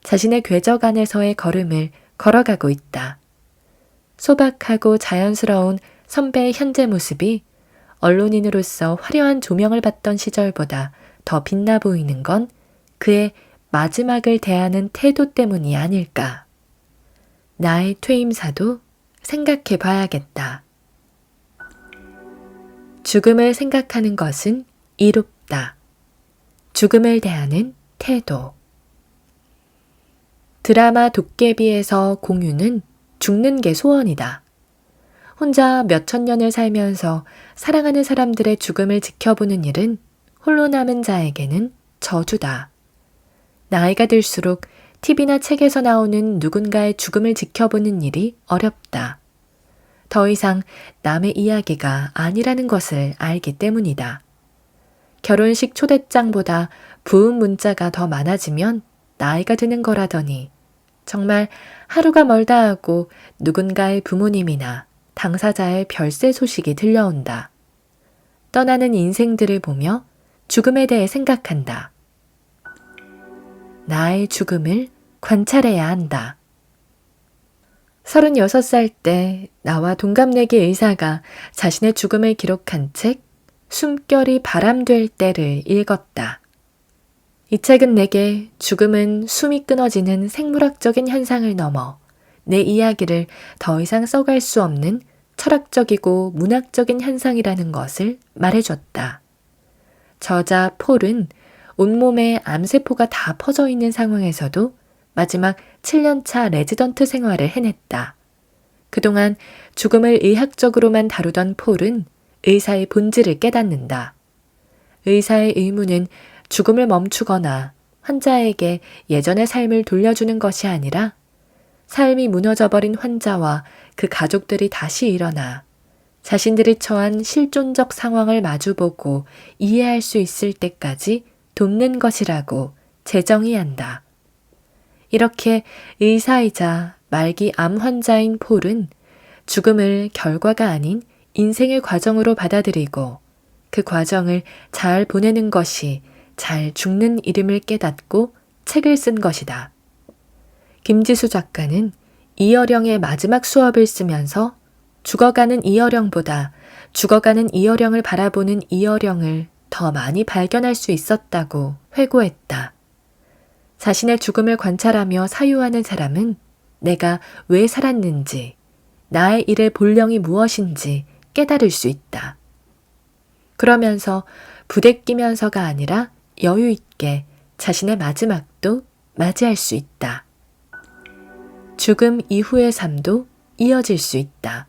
Speaker 1: 자신의 궤적 안에서의 걸음을 걸어가고 있다. 소박하고 자연스러운 선배의 현재 모습이 언론인으로서 화려한 조명을 받던 시절보다 더 빛나 보이는 건 그의 마지막을 대하는 태도 때문이 아닐까. 나의 퇴임사도 생각해 봐야겠다. 죽음을 생각하는 것은 이롭다. 죽음을 대하는 태도. 드라마 도깨비에서 공유는 죽는 게 소원이다. 혼자 몇천 년을 살면서 사랑하는 사람들의 죽음을 지켜보는 일은 홀로 남은 자에게는 저주다. 나이가 들수록 TV나 책에서 나오는 누군가의 죽음을 지켜보는 일이 어렵다. 더 이상 남의 이야기가 아니라는 것을 알기 때문이다. 결혼식 초대장보다 부은 문자가 더 많아지면 나이가 드는 거라더니 정말 하루가 멀다 하고 누군가의 부모님이나 당사자의 별세 소식이 들려온다. 떠나는 인생들을 보며 죽음에 대해 생각한다. 나의 죽음을 관찰해야 한다. 36살 때 나와 동갑내기 의사가 자신의 죽음을 기록한 책 숨결이 바람될 때를 읽었다. 이 책은 내게 죽음은 숨이 끊어지는 생물학적인 현상을 넘어 내 이야기를 더 이상 써갈 수 없는 철학적이고 문학적인 현상이라는 것을 말해줬다. 저자 폴은 온몸에 암세포가 다 퍼져 있는 상황에서도 마지막 7년차 레지던트 생활을 해냈다. 그동안 죽음을 의학적으로만 다루던 폴은 의사의 본질을 깨닫는다. 의사의 의무는 죽음을 멈추거나 환자에게 예전의 삶을 돌려주는 것이 아니라 삶이 무너져버린 환자와 그 가족들이 다시 일어나 자신들이 처한 실존적 상황을 마주보고 이해할 수 있을 때까지 돕는 것이라고 재정의한다. 이렇게 의사이자 말기 암 환자인 폴은 죽음을 결과가 아닌 인생의 과정으로 받아들이고 그 과정을 잘 보내는 것이 잘 죽는 이름을 깨닫고 책을 쓴 것이다. 김지수 작가는 이어령의 마지막 수업을 쓰면서 죽어가는 이어령보다 죽어가는 이어령을 바라보는 이어령을 더 많이 발견할 수 있었다고 회고했다. 자신의 죽음을 관찰하며 사유하는 사람은 내가 왜 살았는지, 나의 일의 본령이 무엇인지 깨달을 수 있다. 그러면서 부대끼면서가 아니라 여유 있게 자신의 마지막도 맞이할 수 있다. 죽음 이후의 삶도 이어질 수 있다.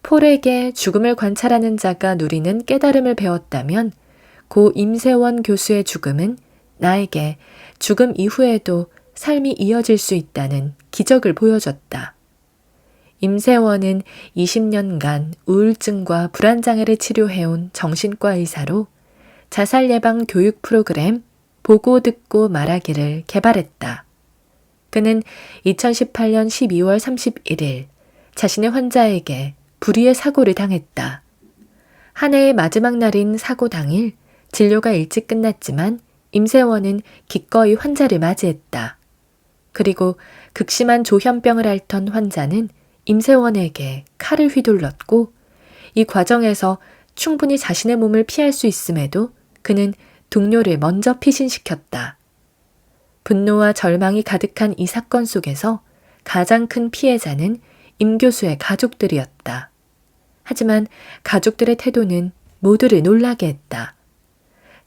Speaker 1: 폴에게 죽음을 관찰하는 자가 누리는 깨달음을 배웠다면 고 임세원 교수의 죽음은 나에게 죽음 이후에도 삶이 이어질 수 있다는 기적을 보여줬다. 임세원은 20년간 우울증과 불안장애를 치료해온 정신과 의사로 자살 예방 교육 프로그램 보고 듣고 말하기를 개발했다. 그는 2018년 12월 31일 자신의 환자에게 불의의 사고를 당했다. 한 해의 마지막 날인 사고 당일 진료가 일찍 끝났지만 임세원은 기꺼이 환자를 맞이했다. 그리고 극심한 조현병을 앓던 환자는 임세원에게 칼을 휘둘렀고 이 과정에서 충분히 자신의 몸을 피할 수 있음에도 그는 동료를 먼저 피신시켰다. 분노와 절망이 가득한 이 사건 속에서 가장 큰 피해자는 임 교수의 가족들이었다. 하지만 가족들의 태도는 모두를 놀라게 했다.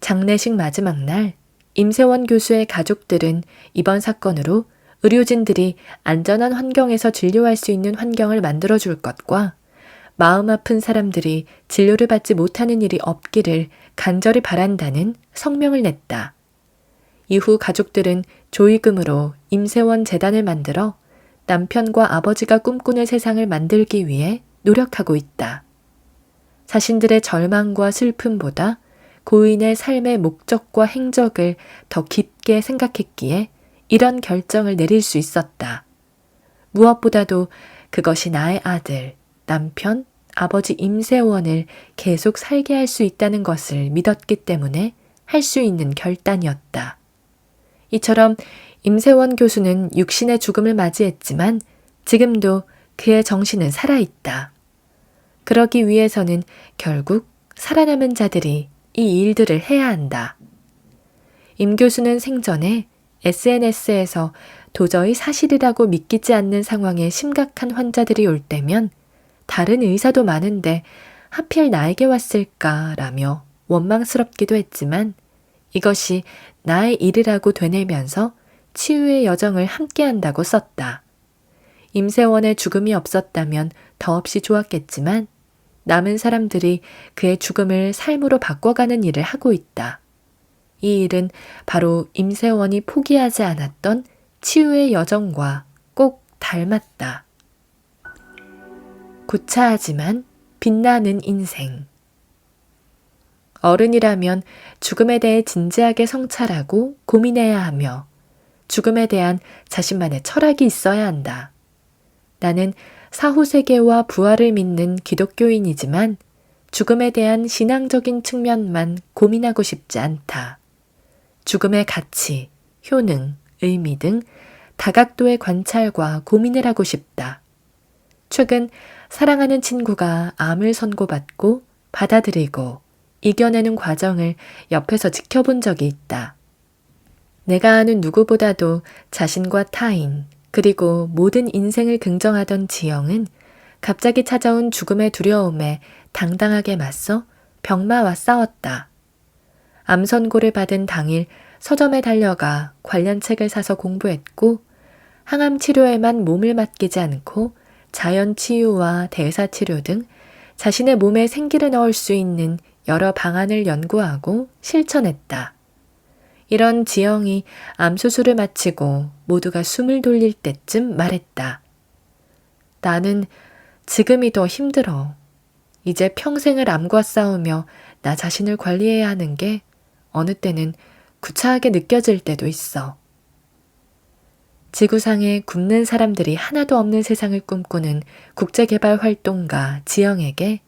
Speaker 1: 장례식 마지막 날 임세원 교수의 가족들은 이번 사건으로 의료진들이 안전한 환경에서 진료할 수 있는 환경을 만들어줄 것과 마음 아픈 사람들이 진료를 받지 못하는 일이 없기를 간절히 바란다는 성명을 냈다. 이후 가족들은 조의금으로 임세원 재단을 만들어 남편과 아버지가 꿈꾸는 세상을 만들기 위해 노력하고 있다. 자신들의 절망과 슬픔보다 고인의 삶의 목적과 행적을 더 깊게 생각했기에 이런 결정을 내릴 수 있었다. 무엇보다도 그것이 나의 아들, 남편, 아버지 임세원을 계속 살게 할 수 있다는 것을 믿었기 때문에 할 수 있는 결단이었다. 이처럼 임세원 교수는 육신의 죽음을 맞이했지만 지금도 그의 정신은 살아있다. 그러기 위해서는 결국 살아남은 자들이 이 일들을 해야 한다. 임 교수는 생전에 SNS에서 도저히 사실이라고 믿기지 않는 상황에 심각한 환자들이 올 때면 다른 의사도 많은데 하필 나에게 왔을까라며 원망스럽기도 했지만 이것이 나의 일이라고 되뇌면서 치유의 여정을 함께한다고 썼다. 임세원의 죽음이 없었다면 더없이 좋았겠지만 남은 사람들이 그의 죽음을 삶으로 바꿔가는 일을 하고 있다. 이 일은 바로 임세원이 포기하지 않았던 치유의 여정과 꼭 닮았다. 구차하지만 빛나는 인생. 어른이라면 죽음에 대해 진지하게 성찰하고 고민해야 하며 죽음에 대한 자신만의 철학이 있어야 한다. 나는 사후세계와 부활을 믿는 기독교인이지만 죽음에 대한 신앙적인 측면만 고민하고 싶지 않다. 죽음의 가치, 효능, 의미 등 다각도의 관찰과 고민을 하고 싶다. 최근 사랑하는 친구가 암을 선고받고 받아들이고 이겨내는 과정을 옆에서 지켜본 적이 있다. 내가 아는 누구보다도 자신과 타인, 그리고 모든 인생을 긍정하던 지영은 갑자기 찾아온 죽음의 두려움에 당당하게 맞서 병마와 싸웠다. 암 선고를 받은 당일 서점에 달려가 관련 책을 사서 공부했고 항암 치료에만 몸을 맡기지 않고 자연 치유와 대사 치료 등 자신의 몸에 생기를 넣을 수 있는 여러 방안을 연구하고 실천했다. 이런 지영이 암 수술을 마치고 모두가 숨을 돌릴 때쯤 말했다. 나는 지금이 더 힘들어. 이제 평생을 암과 싸우며 나 자신을 관리해야 하는 게 어느 때는 구차하게 느껴질 때도 있어. 지구상에 굶는 사람들이 하나도 없는 세상을 꿈꾸는 국제개발 활동가 지영에게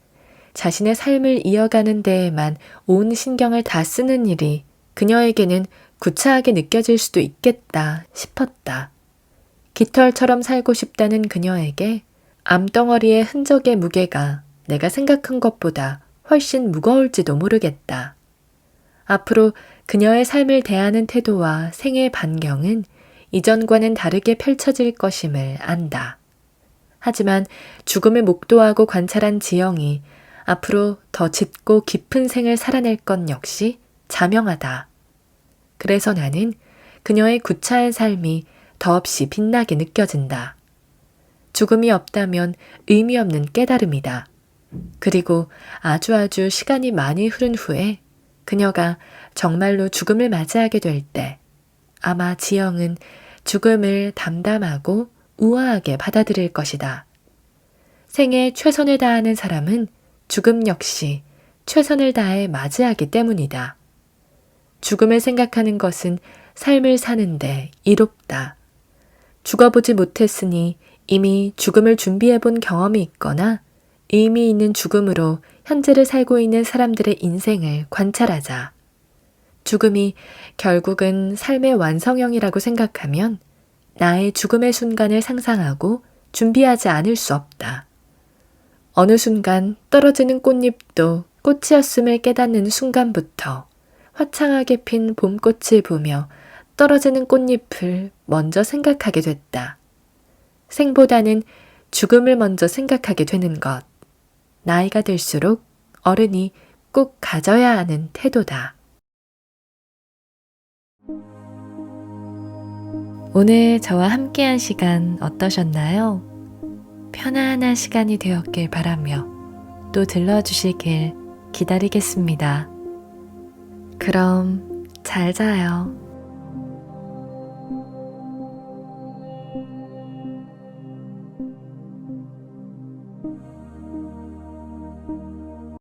Speaker 1: 자신의 삶을 이어가는 데에만 온 신경을 다 쓰는 일이 그녀에게는 구차하게 느껴질 수도 있겠다 싶었다. 깃털처럼 살고 싶다는 그녀에게 암덩어리의 흔적의 무게가 내가 생각한 것보다 훨씬 무거울지도 모르겠다. 앞으로 그녀의 삶을 대하는 태도와 생애 반경은 이전과는 다르게 펼쳐질 것임을 안다. 하지만 죽음을 목도하고 관찰한 지영이 앞으로 더 짙고 깊은 생을 살아낼 것 역시 자명하다. 그래서 나는 그녀의 구차한 삶이 더없이 빛나게 느껴진다. 죽음이 없다면 의미 없는 깨달음이다. 그리고 아주 시간이 많이 흐른 후에 그녀가 정말로 죽음을 맞이하게 될 때 아마 지영은 죽음을 담담하고 우아하게 받아들일 것이다. 생에 최선을 다하는 사람은 죽음 역시 최선을 다해 맞이하기 때문이다. 죽음을 생각하는 것은 삶을 사는데 이롭다. 죽어보지 못했으니 이미 죽음을 준비해본 경험이 있거나 의미 있는 죽음으로 현재를 살고 있는 사람들의 인생을 관찰하자. 죽음이 결국은 삶의 완성형이라고 생각하면 나의 죽음의 순간을 상상하고 준비하지 않을 수 없다. 어느 순간 떨어지는 꽃잎도 꽃이었음을 깨닫는 순간부터 화창하게 핀 봄꽃을 보며 떨어지는 꽃잎을 먼저 생각하게 됐다. 생보다는 죽음을 먼저 생각하게 되는 것. 나이가 들수록 어른이 꼭 가져야 하는 태도다. 오늘 저와 함께한 시간 어떠셨나요? 편안한 시간이 되었길 바라며 또 들러주시길 기다리겠습니다. 그럼 잘 자요.